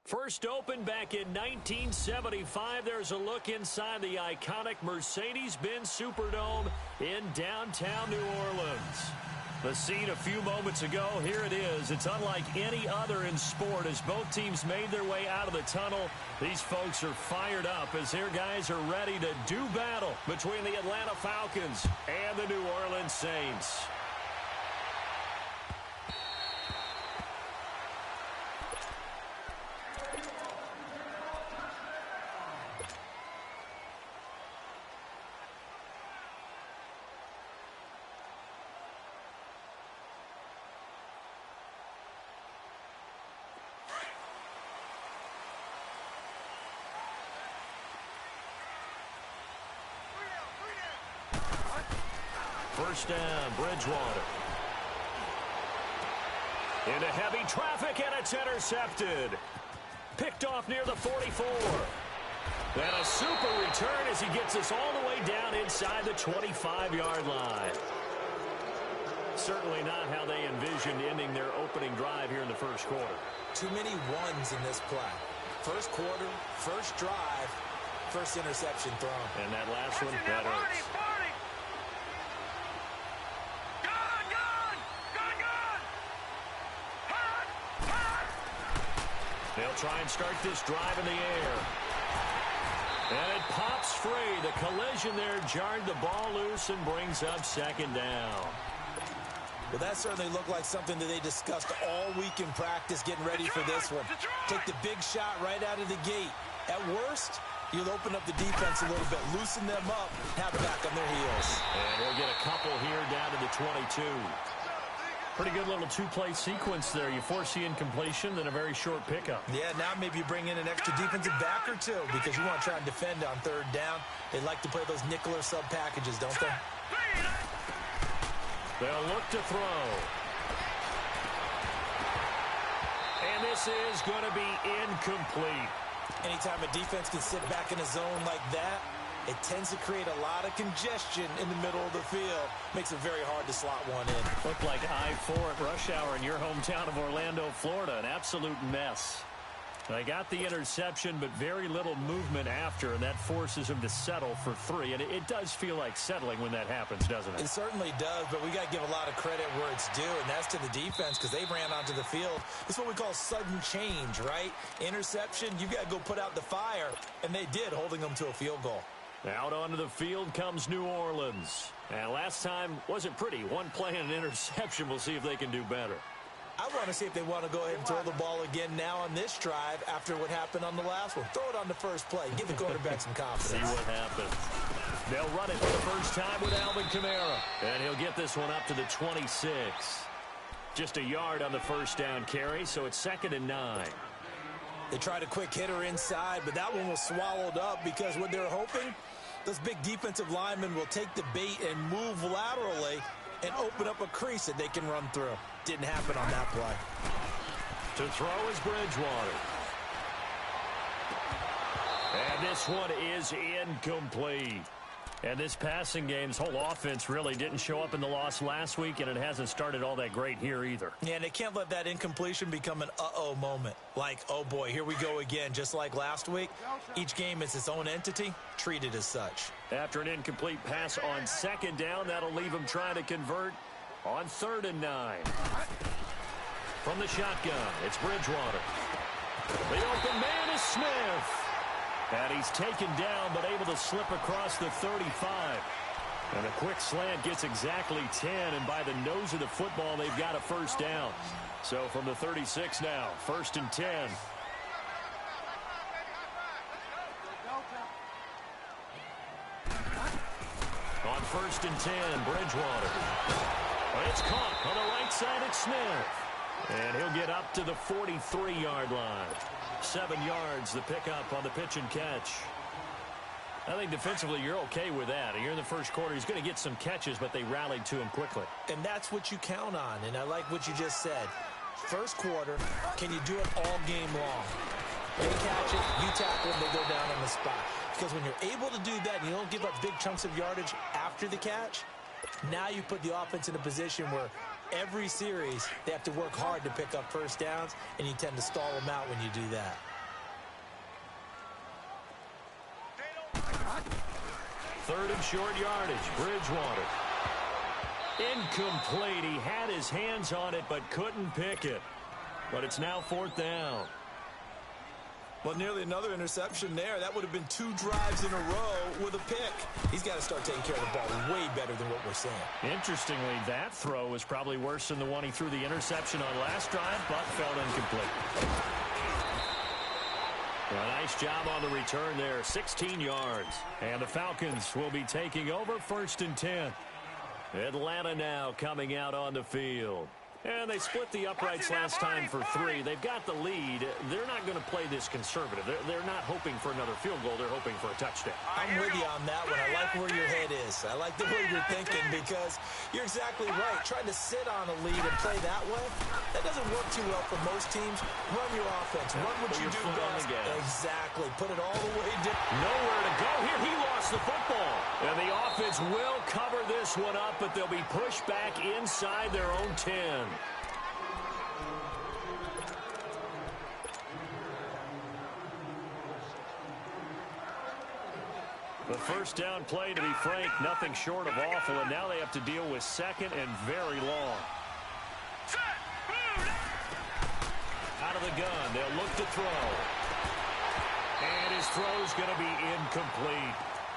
First opened back in 1975, there's a look inside the iconic Mercedes-Benz Superdome in downtown New Orleans. The scene a few moments ago, here it is. It's unlike any other in sport as both teams made their way out of the tunnel. These folks are fired up as their guys are ready to do battle between the Atlanta Falcons and the New Orleans Saints. First down, Bridgewater. Into heavy traffic, and it's intercepted. Picked off near the 44. And a super return as he gets us all the way down inside the 25-yard line. Certainly not how they envisioned ending their opening drive here in the first quarter. Too many ones in this play. First quarter, first drive, first interception thrown. And that last one, that hurts. They'll try and start this drive in the air. And it pops free. The collision there jarred the ball loose and brings up second down. Well, that certainly looked like something that they discussed all week in practice, getting ready for this one. Take the big shot right out of the gate. At worst, you'll open up the defense a little bit, loosen them up, have it back on their heels. And he'll get a couple here down to the 22. Pretty good little two-play sequence there. You force the incompletion, then a very short pickup. Yeah, now maybe you bring in an extra defensive back or two because you want to try and defend on third down. They like to play those nickel or sub packages, don't they? They'll look to throw. And this is going to be incomplete. Anytime a defense can sit back in a zone like that, it tends to create a lot of congestion in the middle of the field. Makes it very hard to slot one in. Looked like I-4 at rush hour in your hometown of Orlando, Florida. An absolute mess. They got the interception, but very little movement after, and that forces them to settle for 3. And it does feel like settling when that happens, doesn't it? It certainly does, but we got to give a lot of credit where it's due, and that's to the defense because they ran onto the field. It's what we call sudden change, right? Interception, you got to go put out the fire, and they did, holding them to a field goal. Out onto the field comes New Orleans. And last time wasn't pretty. One play and an interception. We'll see if they can do better. I want to see if they want to go ahead and throw the ball again now on this drive after what happened on the last one. Throw it on the first play. Give the quarterback some confidence. See what happens. They'll run it for the first time with Alvin Kamara. And he'll get this one up to the 26. Just a yard on the first down carry, so it's 2nd and 9. They tried a quick hitter inside, but that one was swallowed up because what they're hoping, those big defensive linemen will take the bait and move laterally and open up a crease that they can run through. Didn't happen on that play. To throw is Bridgewater. And this one is incomplete. And this passing game's whole offense really didn't show up in the loss last week, and it hasn't started all that great here either. Yeah, and they can't let that incompletion become an uh-oh moment. Like, oh boy, here we go again, just like last week. Each game is its own entity, treated as such. After an incomplete pass on 2nd down, that'll leave them trying to convert on 3rd and 9. From the shotgun, it's Bridgewater. The open man is Smith. And he's taken down, but able to slip across the 35. And a quick slant gets exactly 10, and by the nose of the football, they've got a first down. So from the 36 now, 1st and 10. On 1st and 10, Bridgewater. It's caught on the right side at Smith. And he'll get up to the 43-yard line. 7 yards, the pickup on the pitch and catch. I think defensively you're okay with that. You're in the first quarter. He's going to get some catches, but they rallied to him quickly. And that's what you count on, and I like what you just said. First quarter, can you do it all game long? They catch it, you tackle them, they go down on the spot. Because when you're able to do that and you don't give up big chunks of yardage after the catch, now you put the offense in a position where every series they have to work hard to pick up first downs, and you tend to stall them out when you do that. third and short yardage. Bridgewater. Incomplete. He had his hands on it but couldn't pick it. But it's now fourth down. Well, nearly another interception there. That would have been 2 drives in a row with a pick. He's got to start taking care of the ball way better than what we're seeing. Interestingly, that throw was probably worse than the one he threw the interception on last drive, but fell incomplete. A nice job on the return there, 16 yards. And the Falcons will be taking over first and 10. Atlanta now coming out on the field. And they split the uprights last time for 3. They've got the lead. They're not going to play this conservative. They're not hoping for another field goal. They're hoping for a touchdown. I'm with you on that one. I like where your head is. I like the way you're thinking because you're exactly right. Trying to sit on a lead and play that way, that doesn't work too well for most teams. Run your offense. Run what you do best. Exactly. Put it all the way down. Nowhere to go here. He lost the football. And the offense will cover this one up, but they'll be pushed back inside their own 10. The first down play, to be frank, nothing short of awful, and now they have to deal with second and very long. Out of the gun, they'll look to throw. And his throw's going to be incomplete.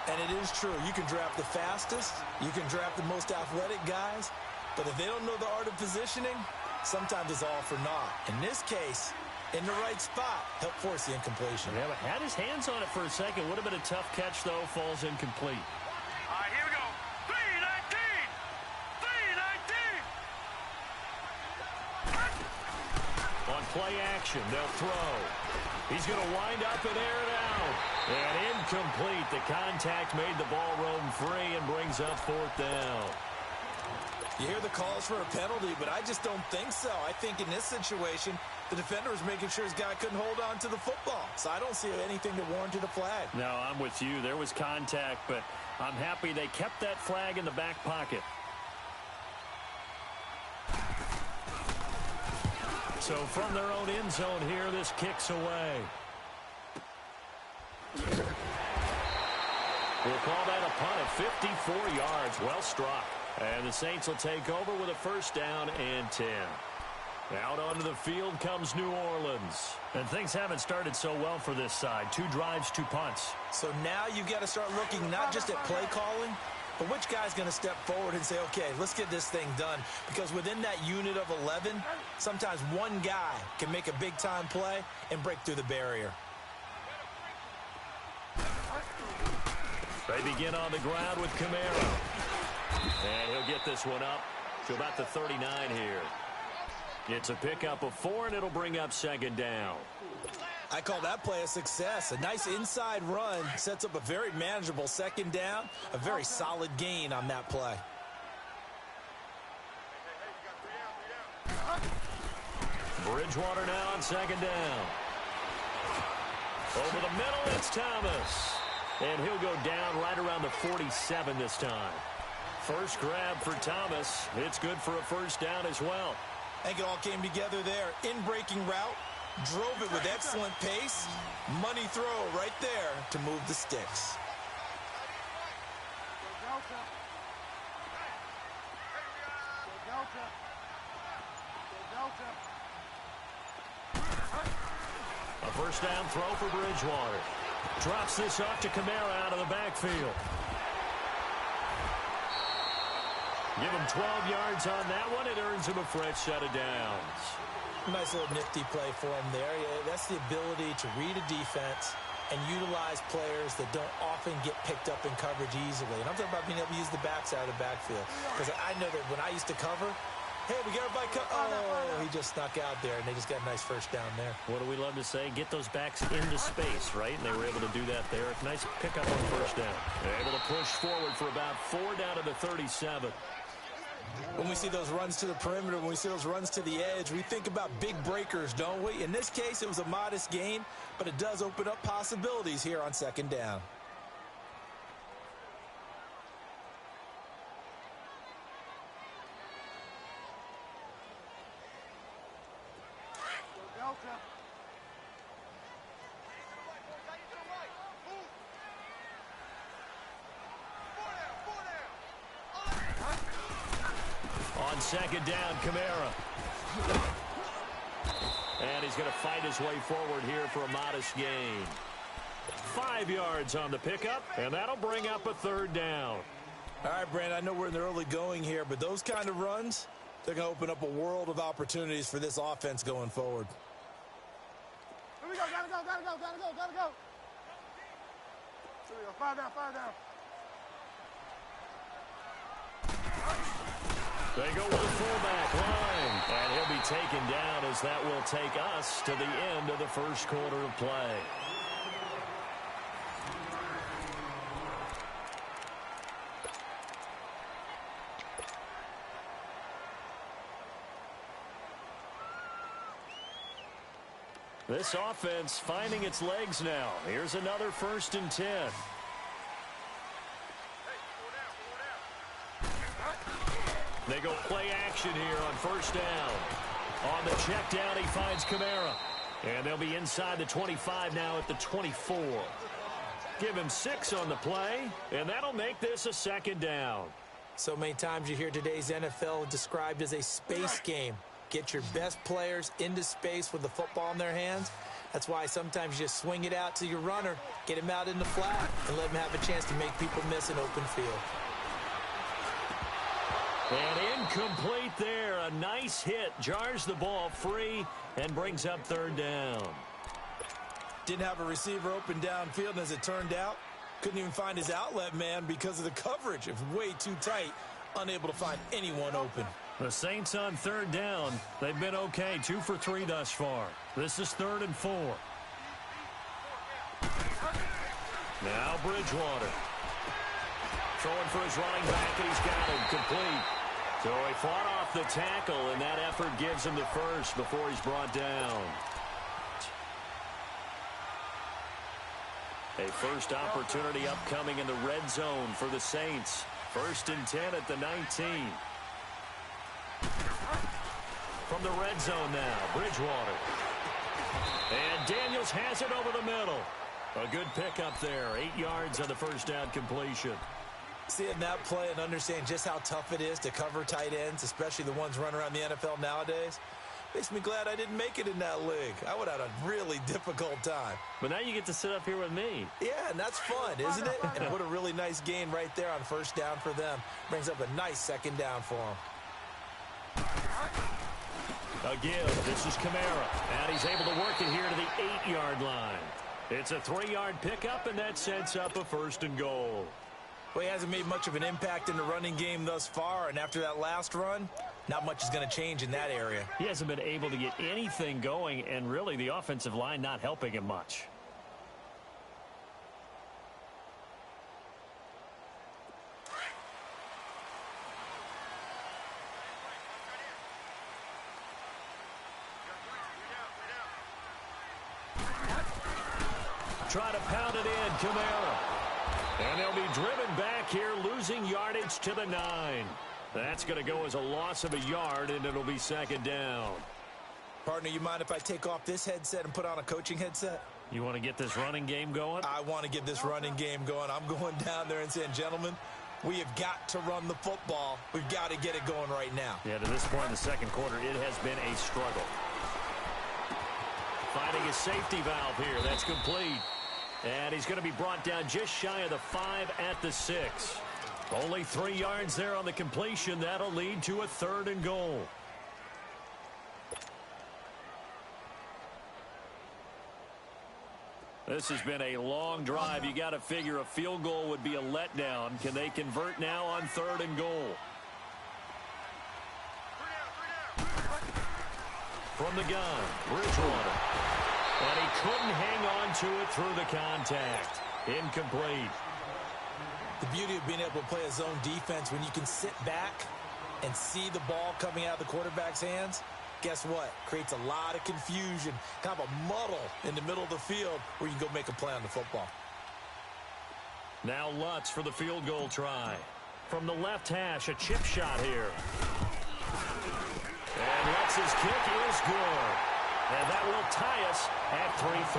And it is true. You can draft the fastest. You can draft the most athletic guys. But if they don't know the art of positioning, sometimes it's all for naught. In this case, in the right spot, help force the incompletion. Yeah, but had his hands on it for a second. Would have been a tough catch, though. Falls incomplete. All right, here we go. 3-19. 3-19. On play action, they'll throw. He's going to wind up and air it out. And incomplete. The contact made the ball roam free and brings up fourth down. You hear the calls for a penalty, but I just don't think so. I think in this situation, the defender was making sure his guy couldn't hold on to the football. So I don't see anything that warranted a flag. No, I'm with you. There was contact, but I'm happy they kept that flag in the back pocket. So from their own end zone here, this kicks away. We'll call that a punt at 54 yards. Well struck. And the Saints will take over with a first down and 10. Out onto the field comes New Orleans. And things haven't started so well for this side. 2 drives, 2 punts. So now you've got to start looking not just at play calling, but which guy's going to step forward and say, okay, let's get this thing done. Because within that unit of 11, sometimes one guy can make a big-time play and break through the barrier. They begin on the ground with Camaro. And he'll get this one up to about the 39 here. It's a pickup of 4, and it'll bring up second down. I call that play a success. A nice inside run sets up a very manageable second down, a very solid gain on that play. Bridgewater now on second down. Over the middle, it's Thomas. And he'll go down right around the 47 this time. First grab for Thomas. It's good for a first down as well. I think it all came together there. In-breaking route, drove it with excellent pace. Money throw right there to move the sticks. A first down throw for Bridgewater. Drops this off to Camara out of the backfield. Give him 12 yards on that one. It earns him a fresh set of downs. Nice little nifty play for him there. Yeah, that's the ability to read a defense and utilize players that don't often get picked up in coverage easily. And I'm talking about being able to use the backside of the backfield. Because I know that when I used to cover, hey, we got everybody he just snuck out there, and they just got a nice first down there. What do we love to say? Get those backs into space, right? And they were able to do that there. Nice pickup on first down. They're able to push forward for about 4 down to the 37. When we see those runs to the perimeter, when we see those runs to the edge, we think about big breakers, don't we? In this case, it was a modest gain, but it does open up possibilities here on second down. on second down, Kamara. And he's going to fight his way forward here for a modest gain. 5 yards on the pickup, and that'll bring up a third down. All right, Brandon, I know we're in the early going here, but those kind of runs, they're going to open up a world of opportunities for this offense going forward. Here we go, gotta go. Here we go, 5 down. They go with a fullback line, and he'll be taken down as that will take us to the end of the first quarter of play. This offense finding its legs now. Here's another 1st and 10. They go play action here on 1st down. On the check down, he finds Kamara. And they'll be inside the 25 now at the 24. Give him 6 on the play, and that'll make this a 2nd down. So many times you hear today's NFL described as a space game. Get your best players into space with the football in their hands. That's why sometimes you just swing it out to your runner, get him out in the flat, and let him have a chance to make people miss an open field. And incomplete there. A nice hit. Jars the ball free and brings up 3rd down. Didn't have a receiver open downfield, and as it turned out, couldn't even find his outlet man because of the coverage. It was way too tight, unable to find anyone open. The Saints on 3rd down. They've been okay. 2 for 3 thus far. This is 3rd and 4. Now Bridgewater. Throwing for his running back, and he's got him complete. So he fought off the tackle, and that effort gives him the first before he's brought down. A first opportunity upcoming in the red zone for the Saints. 1st and 10 at the 19. From the red zone now, Bridgewater. And Daniels has it over the middle. A good pickup there. 8 yards on the 1st down completion. Seeing that play and understand just how tough it is to cover tight ends, especially the ones running around the NFL nowadays, makes me glad I didn't make it in that league. I would have had a really difficult time. But now you get to sit up here with me. Yeah, and that's fun, isn't it? And what a really nice gain right there on 1st down for them. Brings up a nice 2nd down for them. A give. This is Kamara. And he's able to work it here to the 8-yard line. It's a 3-yard pickup, and that sets up a 1st and goal. Well, he hasn't made much of an impact in the running game thus far, and after that last run, not much is going to change in that area. He hasn't been able to get anything going, and really the offensive line not helping him much. Try to pound it in, Kamara. And they'll be driven back here, losing yardage to the 9. That's going to go as a loss of a yard, and it'll be 2nd down. Partner, you mind if I take off this headset and put on a coaching headset? You want to get this running game going? I want to get this running game going. I'm going down there and saying, gentlemen, we have got to run the football. We've got to get it going right now. Yeah, to this point in the 2nd quarter, it has been a struggle. Finding a safety valve here. That's complete. And he's going to be brought down just shy of the 5 at the 6. Only 3 yards there on the completion. That'll lead to a 3rd and goal. This has been a long drive. You got to figure a field goal would be a letdown. Can they convert now on 3rd and goal? From the gun, Bridgewater. And he couldn't hang on to it through the contact. Incomplete. The beauty of being able to play a zone defense when you can sit back and see the ball coming out of the quarterback's hands, guess what? Creates a lot of confusion, kind of a muddle in the middle of the field where you can go make a play on the football. Now Lutz for the field goal try. From the left hash, a chip shot here. And Lutz's kick is good. And that will tie us at 3-3.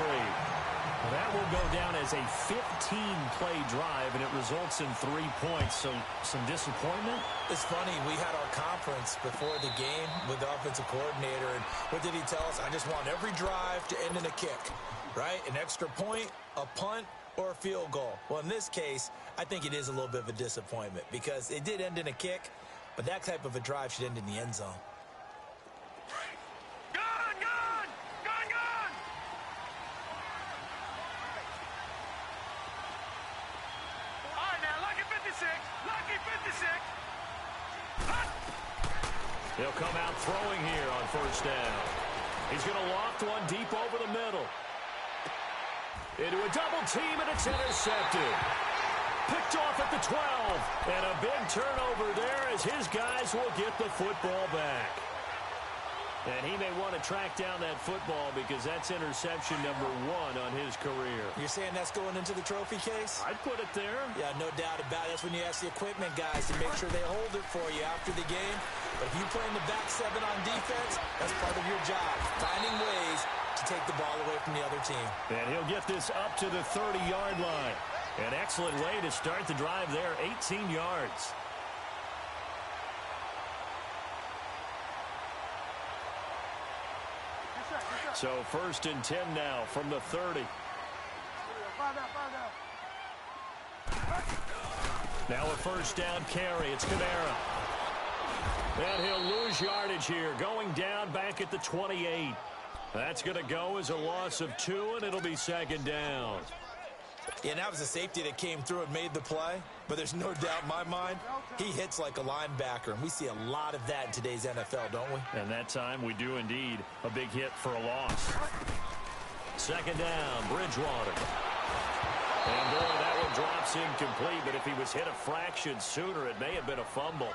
Well, that will go down as a 15-play drive, and it results in 3 points. So some disappointment? It's funny. We had our conference before the game with the offensive coordinator, and what did he tell us? I just want every drive to end in a kick, right? An extra point, a punt, or a field goal. Well, in this case, I think it is a little bit of a disappointment because it did end in a kick, but that type of a drive should end in the end zone. He'll come out throwing here on first down. He's going to loft one deep over the middle. Into a double team, and it's intercepted. Picked off at the 12. And a big turnover there as his guys will get the football back. And he may want to track down that football because that's interception number 1 on his career. You're saying that's going into the trophy case? I'd put it there. Yeah, no doubt about it. That's when you ask the equipment guys to make sure they hold it for you after the game. But if you play in the back 7 on defense, that's part of your job, finding ways to take the ball away from the other team. And he'll get this up to the 30-yard line. An excellent way to start the drive there, 18 yards. So 1st and 10 now from the 30. Now a first down carry. It's Kamara. And he'll lose yardage here, going down back at the 28. That's going to go as a loss of 2, and it'll be 2nd down. Yeah, and that was a safety that came through and made the play. But there's no doubt in my mind, he hits like a linebacker. And we see a lot of that in today's NFL, don't we? And that time we do indeed. A big hit for a loss. 2nd down, Bridgewater. And boy, that one drops incomplete. But if he was hit a fraction sooner, it may have been a fumble.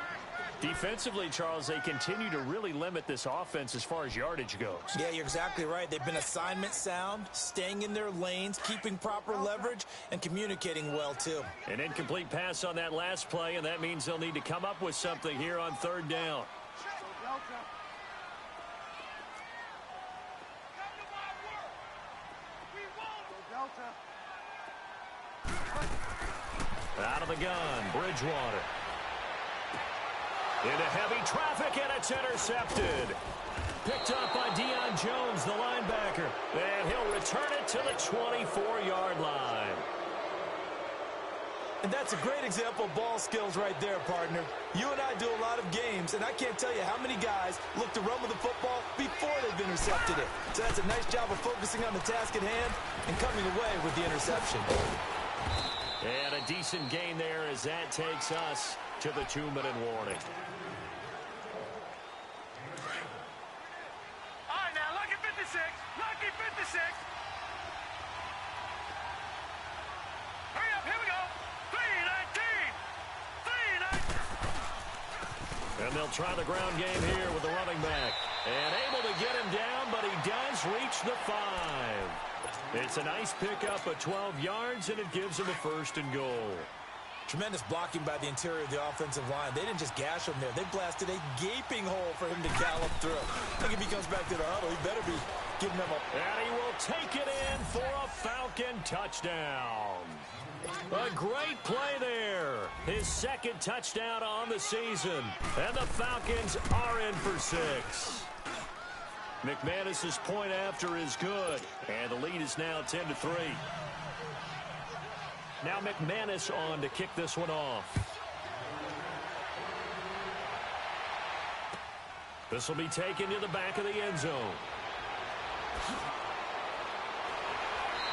Defensively, Charles, they continue to really limit this offense as far as yardage goes. Yeah, you're exactly right. They've been assignment sound, staying in their lanes, keeping proper leverage, and communicating well, too. An incomplete pass on that last play, and that means they'll need to come up with something here on 3rd down. Out of the gun, Bridgewater. Into heavy traffic, and it's intercepted. Picked up by Deion Jones, the linebacker. And he'll return it to the 24-yard line. And that's a great example of ball skills right there, partner. You and I do a lot of games, and I can't tell you how many guys look to run with the football before they've intercepted it. So that's a nice job of focusing on the task at hand and coming away with the interception. And a decent gain there as that takes us to the 2-minute warning. All right, now, lucky 56. Lucky 56. Hurry up, here we go. 3-19. 3-19. And they'll try the ground game here with the running back. And able to get him down, but he does reach the 5. It's a nice pickup of 12 yards, and it gives him a 1st and goal. Tremendous blocking by the interior of the offensive line. They didn't just gash him there. They blasted a gaping hole for him to gallop through. I think if he comes back to the huddle, he better be giving them a... And he will take it in for a Falcon touchdown. A great play there. His 2nd touchdown on the season. And the Falcons are in for 6. McManus's point after is good. And the lead is now 10-3. Now McManus on to kick this one off. This will be taken to the back of the end zone.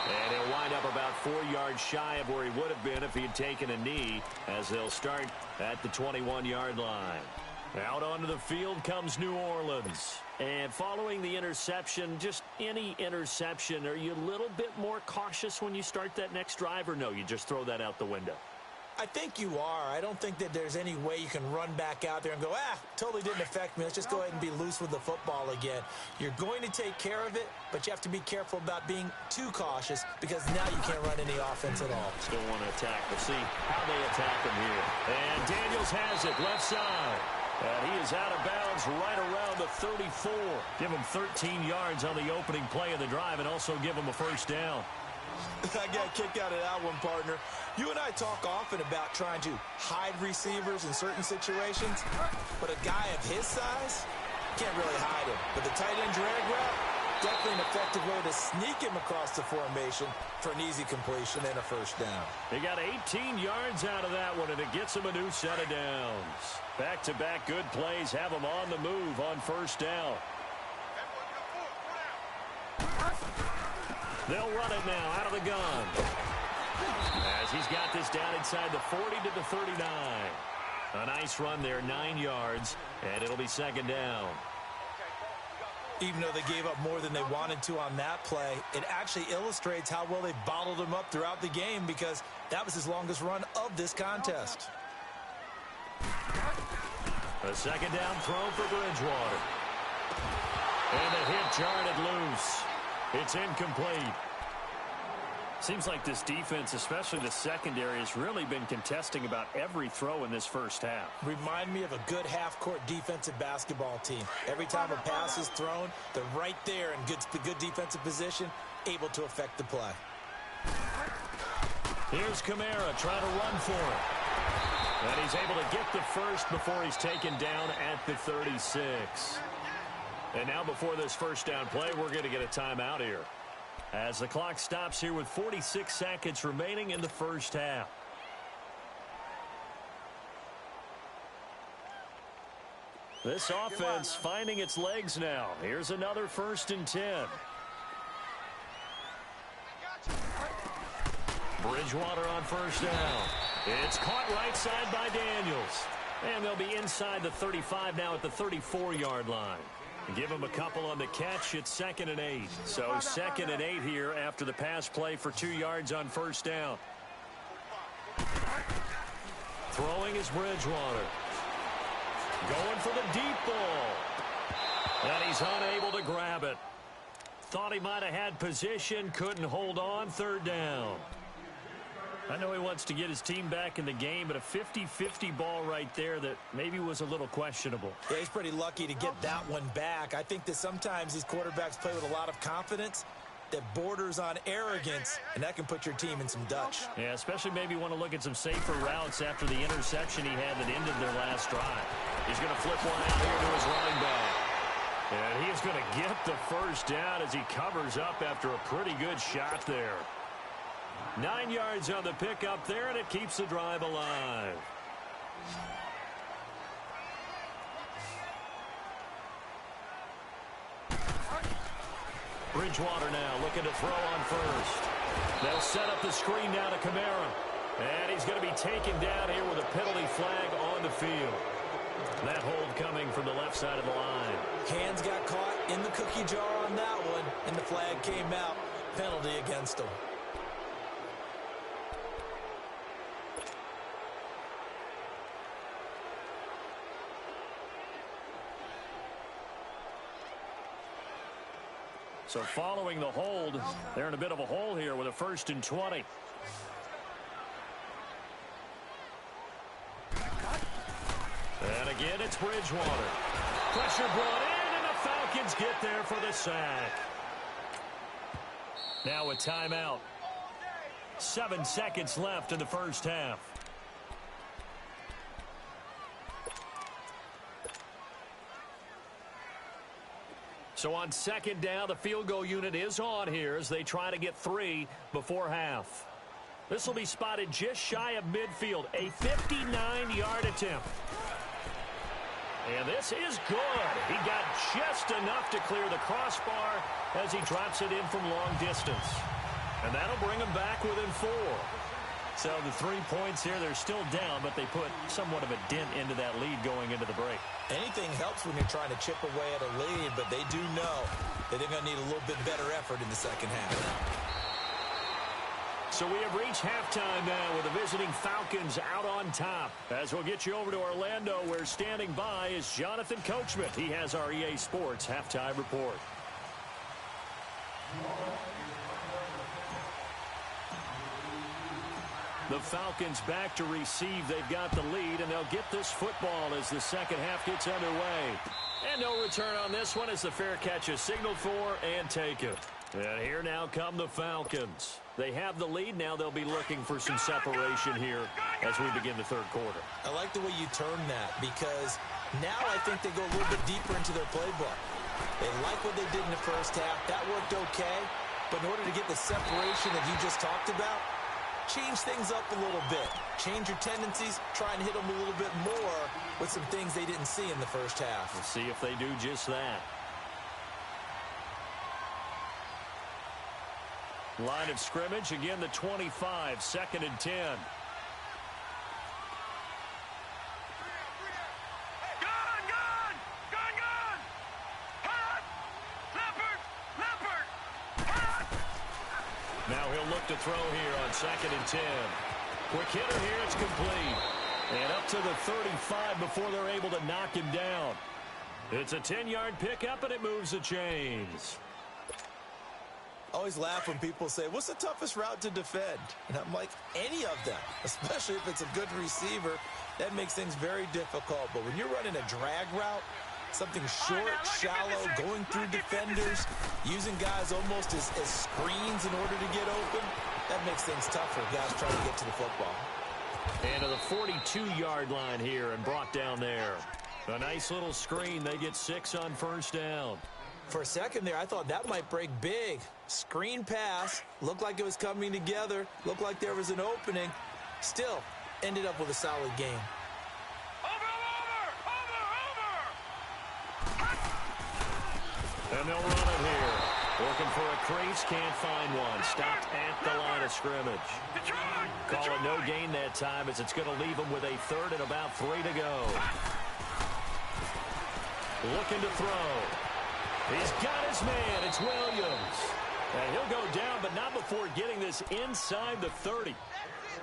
And he'll wind up about 4 yards shy of where he would have been if he had taken a knee, as they'll start at the 21-yard line. Out onto the field comes New Orleans. And following the interception, just any interception, are you a little bit more cautious when you start that next drive, or no, you just throw that out the window? I think you are. I don't think that there's any way you can run back out there and go, totally didn't affect me. Let's just go ahead and be loose with the football again. You're going to take care of it, but you have to be careful about being too cautious because now you can't run any offense at all. Still want to attack. We'll see how they attack him here. And Daniels has it, left side. And he is out of bounds right around the 34. Give him 13 yards on the opening play of the drive and also give him a 1st down. I got a kick out of that one, partner. You and I talk often about trying to hide receivers in certain situations, but a guy of his size can't really hide him. But the tight end drag route, definitely an effective way to sneak him across the formation for an easy completion and a first down. He got 18 yards out of that one, and it gets him a new set of downs. Back-to-back good plays have him on the move on first down. They'll run it now out of the gun. As he's got this down inside the 40 to the 39. A nice run there, 9 yards, and it'll be second down. Even though they gave up more than they wanted to on that play, it actually illustrates how well they bottled him up throughout the game because that was his longest run of this contest. A second down throw for Bridgewater. And the hit jarred it loose. It's incomplete. Seems like this defense, especially the secondary, has really been contesting about every throw in this first half. Remind me of a good half-court defensive basketball team. Every time a pass is thrown, they're right there in good defensive position, able to affect the play. Here's Kamara trying to run for it. And he's able to get the first before he's taken down at the 36. And now before this first down play, we're going to get a timeout here, as the clock stops here with 46 seconds remaining in the first half. This offense finding its legs now. Here's another 1st and 10. Bridgewater on first down. It's caught right side by Daniels. And they'll be inside the 35 now at the 34-yard line. Give him a couple on the catch. It's 2nd and 8. So 2nd and 8 here after the pass play for 2 yards on first down. Throwing is Bridgewater. Going for the deep ball. And he's unable to grab it. Thought he might have had position. Couldn't hold on. 3rd down. I know he wants to get his team back in the game, but a 50-50 ball right there that maybe was a little questionable. Yeah, he's pretty lucky to get that one back. I think that sometimes these quarterbacks play with a lot of confidence that borders on arrogance, and that can put your team in some Dutch. Yeah, especially maybe want to look at some safer routes after the interception he had that ended their last drive. He's going to flip one out here to his running back. And he's going to get the first down as he covers up after a pretty good shot there. 9 yards on the pickup there, and it keeps the drive alive. Bridgewater now looking to throw on first. They'll set up the screen now to Kamara. And he's going to be taken down here with a penalty flag on the field. That hold coming from the left side of the line. Hands got caught in the cookie jar on that one, and the flag came out. Penalty against him. So following the hold, they're in a bit of a hole here with a 1st and 20. And again, it's Bridgewater. Pressure brought in, and the Falcons get there for the sack. Now a timeout. 7 seconds left in the first half. So on 2nd down, the field goal unit is on here as they try to get 3 before half. This will be spotted just shy of midfield, a 59-yard attempt. And this is good. He got just enough to clear the crossbar as he drops it in from long distance. And that'll bring him back within 4. So the 3 points here, they're still down, but they put somewhat of a dent into that lead going into the break. Anything helps when you're trying to chip away at a lead, but they do know that they're going to need a little bit better effort in the second half. So we have reached halftime now with the visiting Falcons out on top. As we'll get you over to Orlando, where standing by is Jonathan Coachman. He has our EA Sports halftime report. The Falcons back to receive. They've got the lead, and they'll get this football as the second half gets underway. And no return on this one as the fair catch is signaled for and taken. And here now come the Falcons. They have the lead. Now they'll be looking for some separation here as we begin the third quarter. I like the way you term that because now I think they go a little bit deeper into their playbook. They like what they did in the first half. That worked okay. But in order to get the separation that you just talked about, change things up a little bit. Change your tendencies. Try and hit them a little bit more with some things they didn't see in the first half. We'll see if they do just that. Line of scrimmage, again, the 25, 2nd and 10. Now he'll look to throw here on 2nd and 10. Quick hitter here, it's complete. And up to the 35 before they're able to knock him down. It's a 10-yard pickup, and it moves the chains. I always laugh when people say, what's the toughest route to defend? And I'm like, any of them, especially if it's a good receiver. That makes things very difficult. But when you're running a drag route, something short, shallow, going through defenders, using guys almost as screens in order to get open, that makes things tougher. Guys trying to get to the football. And to the 42-yard line here and brought down there. A nice little screen. They get 6 on first down. For a second there, I thought that might break big. Screen pass. Looked like it was coming together. Looked like there was an opening. Still, ended up with a solid game. And they'll run it here. Looking for a crease, can't find one. Stopped at the line of scrimmage. Call it no gain that time as it's going to leave them with a 3rd and about 3 to go. Looking to throw. He's got his man. It's Williams. And he'll go down, but not before getting this inside the 30.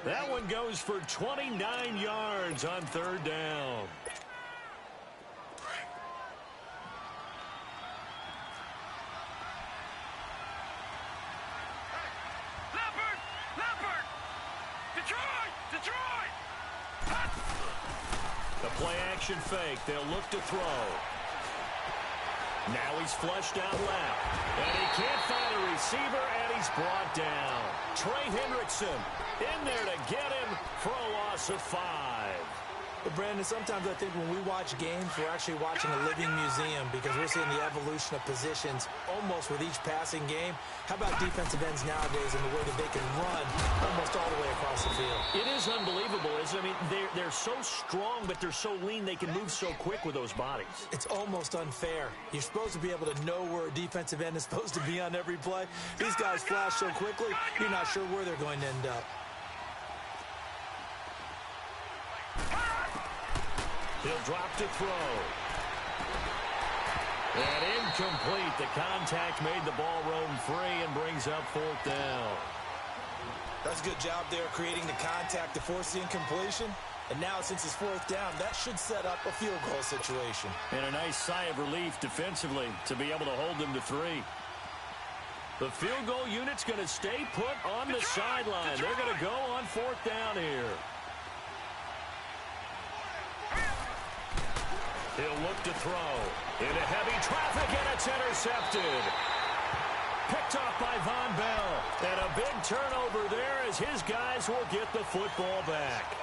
That one goes for 29 yards on 3rd down. The play-action fake. They'll look to throw. Now he's flushed out left. And he can't find a receiver, and he's brought down. Trey Hendrickson in there to get him for a loss of 5. But, Brandon, sometimes I think when we watch games, we're actually watching a living museum because we're seeing the evolution of positions almost with each passing game. How about defensive ends nowadays and the way that they can run almost all the way across the field? It is unbelievable, isn't it? I mean, they're so strong, but they're so lean. They can move so quick with those bodies. It's almost unfair. You're supposed to be able to know where a defensive end is supposed to be on every play. These guys flash so quickly, you're not sure where they're going to end up. He'll drop to throw. And incomplete. The contact made the ball roam free and brings up 4th down. That's a good job there creating the contact to force the incompletion. And now since it's 4th down, that should set up a field goal situation. And a nice sigh of relief defensively to be able to hold them to 3. The field goal unit's going to stay put on the sideline. They're going to go on 4th down here. He'll look to throw. Into heavy traffic, and it's intercepted. Picked off by Von Bell. And a big turnover there as his guys will get the football back.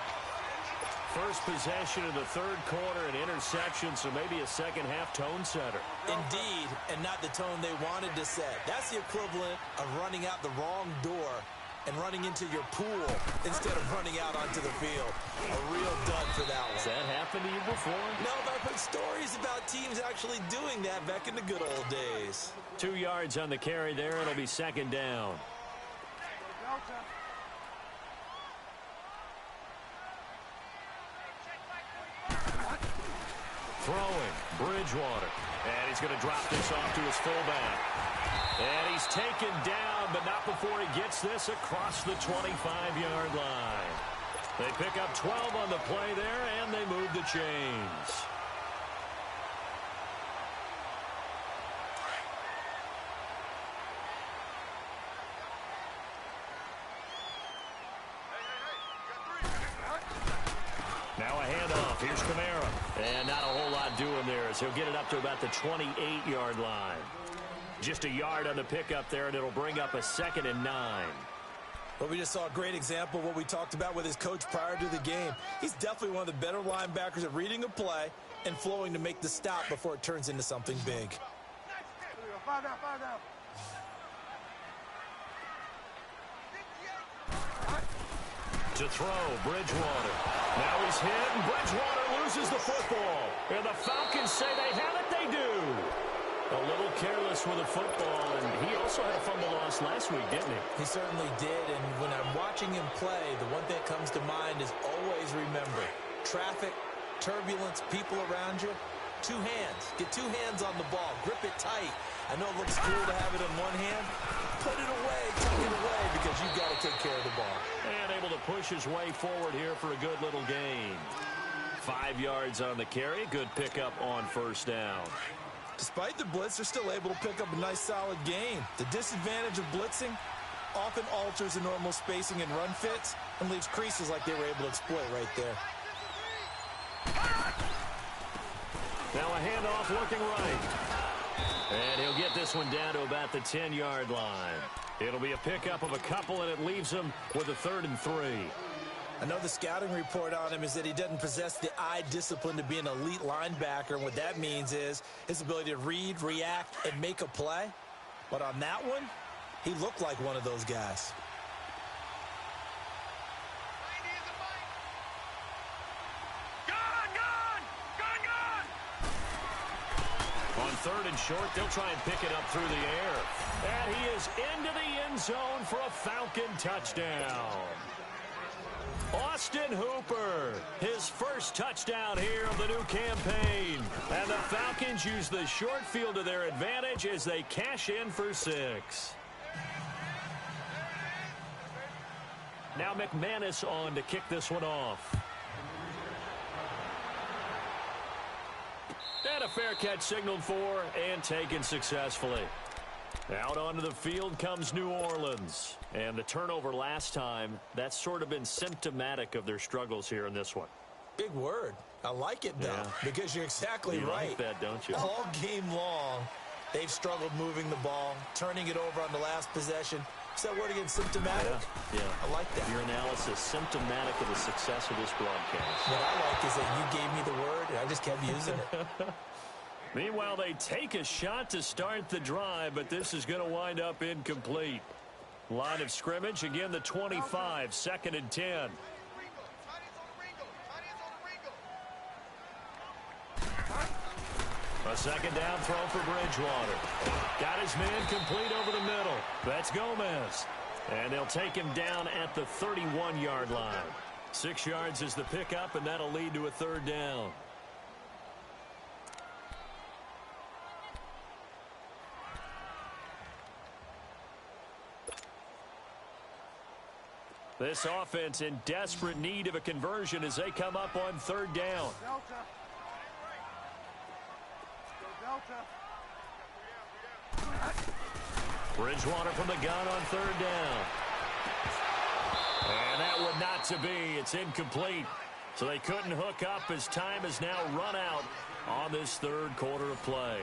First possession of the 3rd quarter, an interception, so maybe a second-half tone setter. Indeed, and not the tone they wanted to set. That's the equivalent of running out the wrong door and running into your pool instead of running out onto the field. A real dud for that one. Has that happened to you before? No, but I've heard stories about teams actually doing that back in the good old days. 2 yards on the carry there. It'll be 2nd down. Throwing, Bridgewater. And he's going to drop this off to his fullback. And he's taken down, but not before he gets this across the 25-yard line. They pick up 12 on the play there, and they move the chains. Now a handoff. Here's Kamara. And not a whole lot doing there as he'll get it up to about the 28-yard line. Just a yard on the pickup there, and it'll bring up a 2nd and 9. Well, we just saw a great example of what we talked about with his coach prior to the game. He's definitely one of the better linebackers at reading a play and flowing to make the stop before it turns into something big. 5 down, 5 down. To throw, Bridgewater. Now he's hit, and Bridgewater loses the football. And the Falcons say they have it, they do. A little careless with the football, and he also had a fumble loss last week, didn't he? He certainly did, and when I'm watching him play, the one thing that comes to mind is always remember, traffic, turbulence, people around you, 2 hands. Get 2 hands on the ball. Grip it tight. I know it looks cool to have it in one hand. Put it away, tuck it away, because you've got to take care of the ball. And able to push his way forward here for a good little gain. 5 yards on the carry. Good pickup on 1st down. Despite the blitz, they're still able to pick up a nice, solid gain. The disadvantage of blitzing often alters the normal spacing and run fits and leaves creases like they were able to exploit right there. Now a handoff looking right. And he'll get this one down to about the 10-yard line. It'll be a pickup of a couple, and it leaves him with a 3rd and 3. I know the scouting report on him is that he doesn't possess the eye discipline to be an elite linebacker, and what that means is his ability to read, react, and make a play. But on that one, he looked like one of those guys. On 3rd and short, they'll try and pick it up through the air. And he is into the end zone for a Falcon touchdown. Austin Hooper, his first touchdown here of the new campaign. And the Falcons use the short field to their advantage as they cash in for 6. Now McManus on to kick this one off. And a fair catch signaled for and taken successfully. Out onto the field comes New Orleans. And the turnover last time, that's sort of been symptomatic of their struggles here in this one. Big word. I like it, though, because you're exactly right. You like that, don't you? All game long, they've struggled moving the ball, turning it over on the last possession. Is that word again, symptomatic? Yeah. I like that. Your analysis, symptomatic of the success of this broadcast. What I like is that you gave me the word, and I just kept using it. Meanwhile, they take a shot to start the drive, but this is going to wind up incomplete. Line of scrimmage, again, the 25, 2nd and 10. A 2nd down throw for Bridgewater. Got his man complete over the middle. That's Gomez. And they'll take him down at the 31-yard line. 6 yards is the pickup, and that'll lead to a 3rd down. This offense in desperate need of a conversion as they come up on 3rd down. Delta. Bridgewater from the gun on 3rd down. And that would not to be. It's incomplete. So they couldn't hook up as time has now run out on this 3rd quarter of play.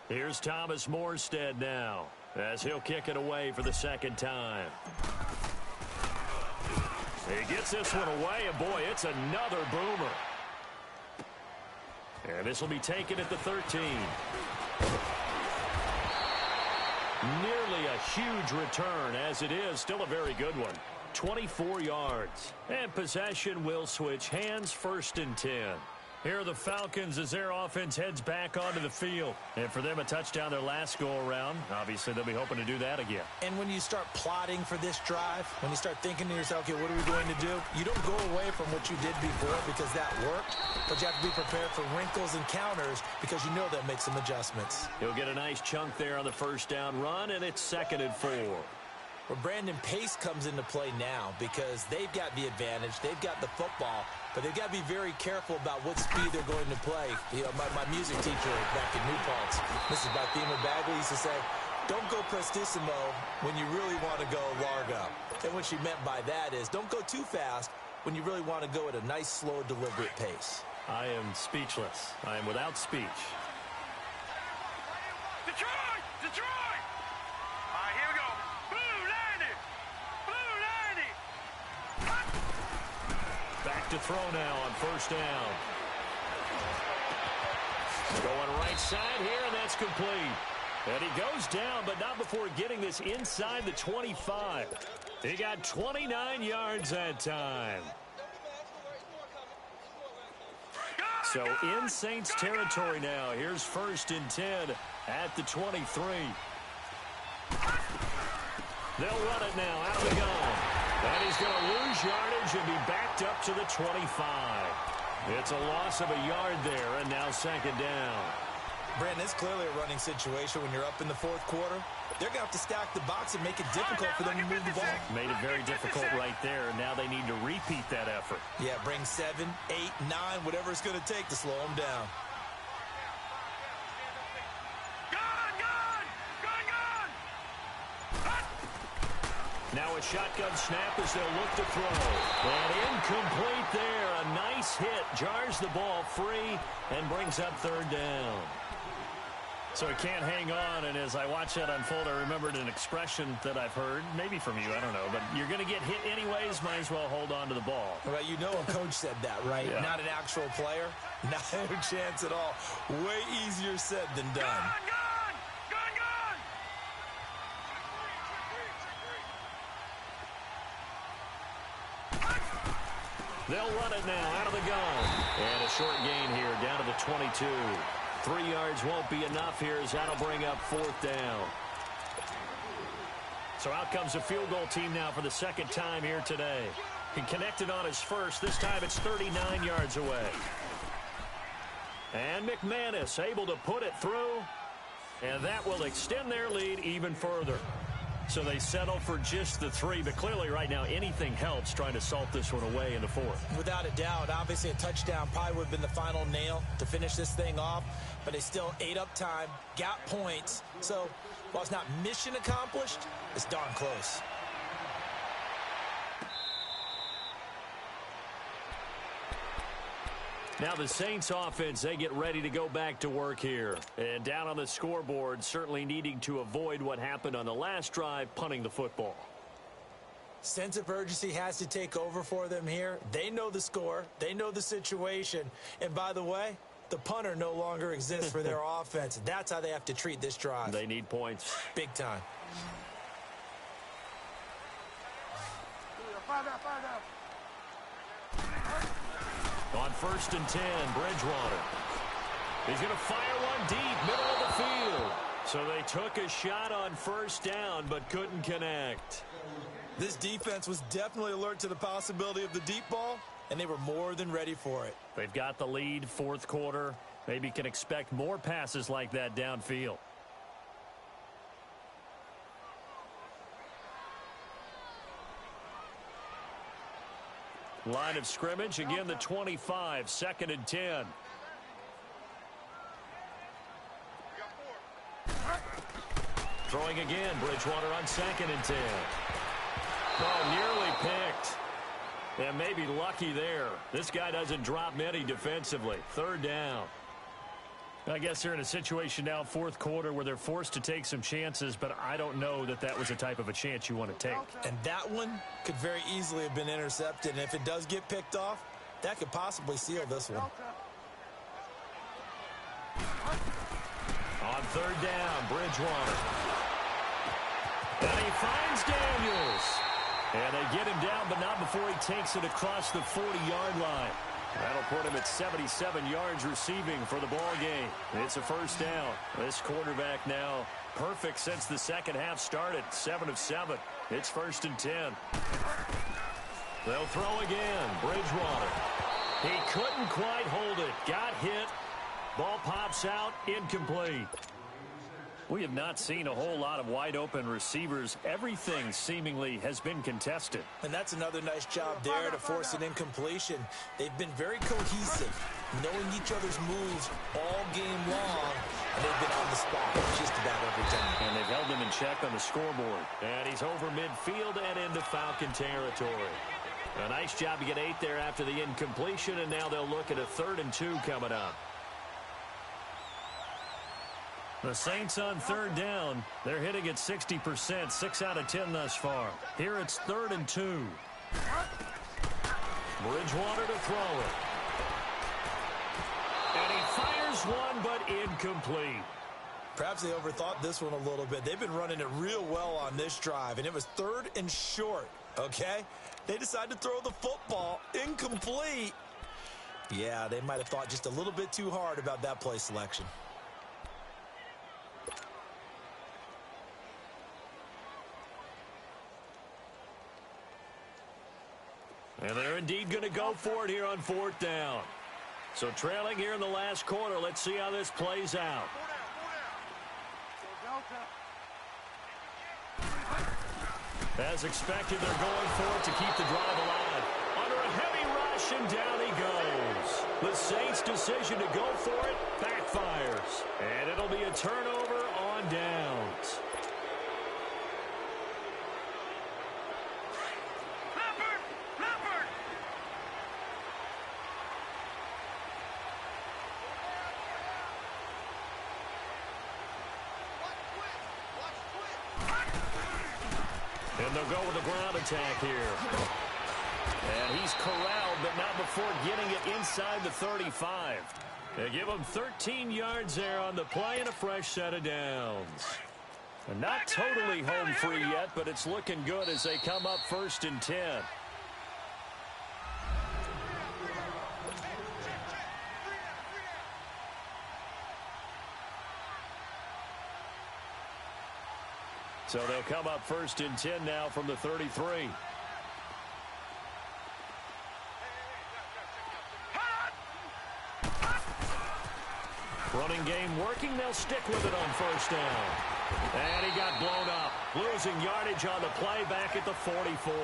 Here's Thomas Morstead now as he'll kick it away for the 2nd time. He gets this one away, and boy, it's another boomer. And this will be taken at the 13. Nearly a huge return, as it is still a very good one. 24 yards. And possession will switch hands, 1st and 10. Here are the Falcons as their offense heads back onto the field. And for them, a touchdown their last go-around. Obviously, they'll be hoping to do that again. And when you start plotting for this drive, when you start thinking to yourself, okay, what are we going to do? You don't go away from what you did before because that worked, but you have to be prepared for wrinkles and counters because you know they'll make some adjustments. He'll get a nice chunk there on the 1st down run, and it's 2nd and 4. Where Brandon Pace comes into play now because they've got the advantage, they've got the football, but they've got to be very careful about what speed they're going to play. You know, my music teacher back in New Paltz, Mrs. Bathema Bagley, used to say, Don't go prestissimo when you really want to go largo. And what she meant by that is don't go too fast when you really want to go at a nice, slow, deliberate pace. I am speechless. I am without speech. Detroit! Detroit! All right, here we go. Blue 90! Blue 90! Back to throw now on first down. Going right side here, and that's complete. And he goes down, but not before getting this inside the 25. He got 29 yards that time. So in Saints territory now. Here's 1st and 10 at the 23. They'll run it now out of the gun. And he's going to lose yardage and be backed up to the 25. It's a loss of a yard there, and now 2nd down. Brandon, it's clearly a running situation when you're up in the 4th quarter. They're going to have to stack the box and make it difficult for them to move the ball. Made it very difficult right there. Now they need to repeat that effort. Yeah, bring 7, 8, 9, whatever it's going to take to slow them down. Now a shotgun snap as they'll look to throw. And incomplete there. A nice hit. Jars the ball free and brings up 3rd down. So he can't hang on, and as I watch that unfold, I remembered an expression that I've heard, maybe from you, I don't know, but you're going to get hit anyways, might as well hold on to the ball. Well, you know a coach said that, right? Yeah. Not an actual player. Not a chance at all. Way easier said than done. Gun! Gun! They'll run it now out of the gun. And a short gain here down to the 22. 3 yards won't be enough here as that'll bring up 4th down. So out comes a field goal team now for the 2nd time here today. He connected on his first. This time it's 39 yards away. And McManus able to put it through. And that will extend their lead even further. So they settle for just the 3, but clearly right now anything helps trying to salt this one away in the 4th. Without a doubt, obviously a touchdown probably would have been the final nail to finish this thing off, but they still ate up time, got points. So while it's not mission accomplished, it's darn close. Now the Saints offense, they get ready to go back to work here. And down on the scoreboard, certainly needing to avoid what happened on the last drive, punting the football. Sense of urgency has to take over for them here. They know the score. They know the situation. And by the way, the punter no longer exists for their offense. That's how they have to treat this drive. They need points. Big time. On 1st and 10, Bridgewater. He's going to fire one deep, middle of the field. So they took a shot on 1st down, but couldn't connect. This defense was definitely alert to the possibility of the deep ball, and they were more than ready for it. They've got the lead, 4th quarter. Maybe can expect more passes like that downfield. Line of scrimmage, again the 25, 2nd and 10. Throwing again, Bridgewater on 2nd and 10. Oh, nearly picked. And maybe lucky there. This guy doesn't drop many defensively. 3rd down. I guess they're in a situation now, 4th quarter, where they're forced to take some chances, but I don't know that that was the type of a chance you want to take. And that one could very easily have been intercepted. And if it does get picked off, that could possibly seal this one. On 3rd down, Bridgewater. And he finds Daniels. And they get him down, but not before he takes it across the 40-yard line. That'll put him at 77 yards receiving for the ball game. It's a 1st down. This quarterback now perfect since the 2nd half started. 7 of 7. It's 1st and 10. They'll throw again. Bridgewater. He couldn't quite hold it. Got hit. Ball pops out. Incomplete. We have not seen a whole lot of wide-open receivers. Everything seemingly has been contested. And that's another nice job there to force an incompletion. They've been very cohesive. knowing each other's moves all game long, and they've been on the spot just about every time. And they've held them in check on the scoreboard. And he's over midfield and into Falcon territory. A nice job to get 8 there after the incompletion, and now they'll look at a 3rd and 2 coming up. The Saints on 3rd down. They're hitting at 60%, 6 out of 10 thus far. Here it's 3rd and 2. Bridgewater to throw it. And he fires one, but incomplete. Perhaps they overthought this one a little bit. They've been running it real well on this drive, and it was 3rd and short, okay? They decided to throw the football incomplete. Yeah, they might have thought just a little bit too hard about that play selection. And they're indeed going to go for it here on 4th down. So trailing here in the last quarter. Let's see how this plays out. As expected, they're going for it to keep the drive alive. Under a heavy rush, and down he goes. The Saints' decision to go for it backfires. And it'll be a turnover on downs. And they'll go with the ground attack here. And he's corralled, but not before getting it inside the 35. They give him 13 yards there on the play and a fresh set of downs. And not totally home free yet, but it's looking good as they come up 1st and 10. So they'll come up 1st and 10 now from the 33. Running game working. They'll stick with it on 1st down. And he got blown up. Losing yardage on the play back at the 44.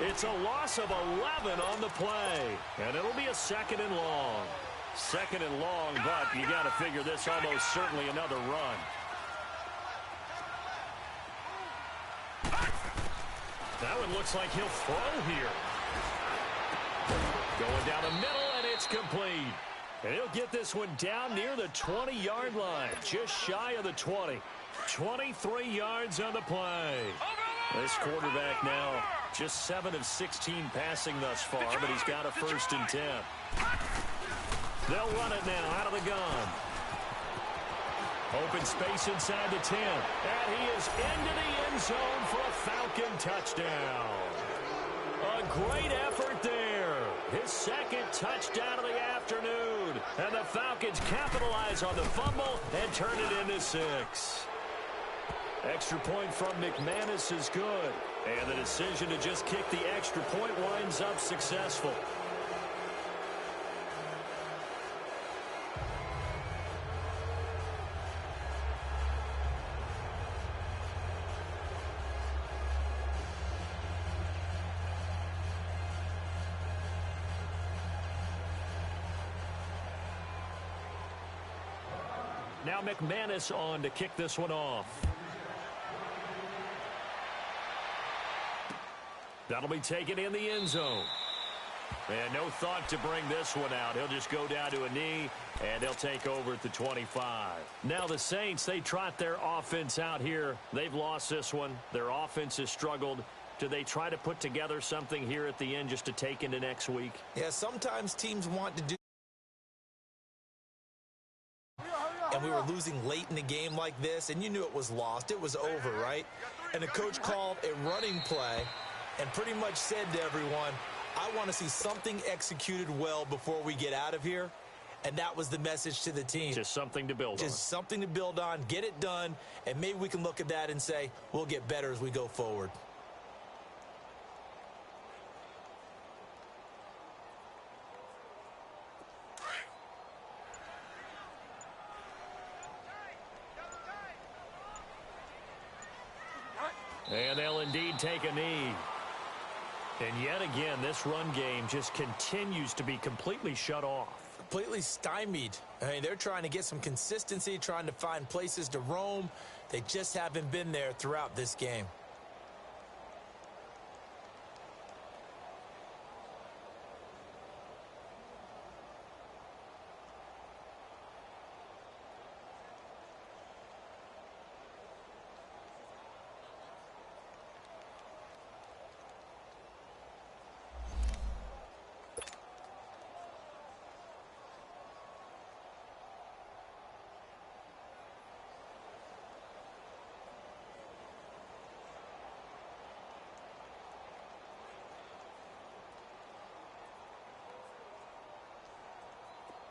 It's a loss of 11 on the play. And it'll be a 2nd and long. 2nd and long, but you got to figure this almost certainly another run. That one looks like he'll throw here. Going down the middle, and it's complete. And he'll get this one down near the 20-yard line, just shy of the 20. 23 yards on the play. This quarterback now just 7 of 16 passing thus far, but he's got a 1st and 10. They'll run it now out of the gun. Open space inside the 10. And he is into the end zone for a Falcon touchdown. A great effort there. His 2nd touchdown of the afternoon. And the Falcons capitalize on the fumble and turn it into 6. Extra point from McManus is good. And the decision to just kick the extra point winds up successful. Now McManus on to kick this one off. That'll be taken in the end zone. And no thought to bring this one out. He'll just go down to a knee, and they'll take over at the 25. Now the Saints, they trot their offense out here. They've lost this one. Their offense has struggled. Do they try to put together something here at the end just to take into next week? Yeah, sometimes teams want to do. And we were losing late in the game like this, and you knew it was lost. It was over, right? And the coach called a running play and pretty much said to everyone, I want to see something executed well before we get out of here. And that was the message to the team. Just something to build on. Just something to build on, get it done, and maybe we can look at that and say, we'll get better as we go forward. And they'll indeed take a knee. And yet again, this run game just continues to be completely shut off. completely stymied. I mean, they're trying to get some consistency, trying to find places to roam. They just haven't been there throughout this game.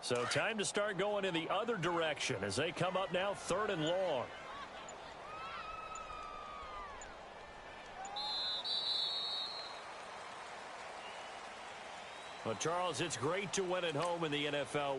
So time to start going in the other direction as they come up now 3rd and long. Well, Charles, it's great to win at home in the NFL.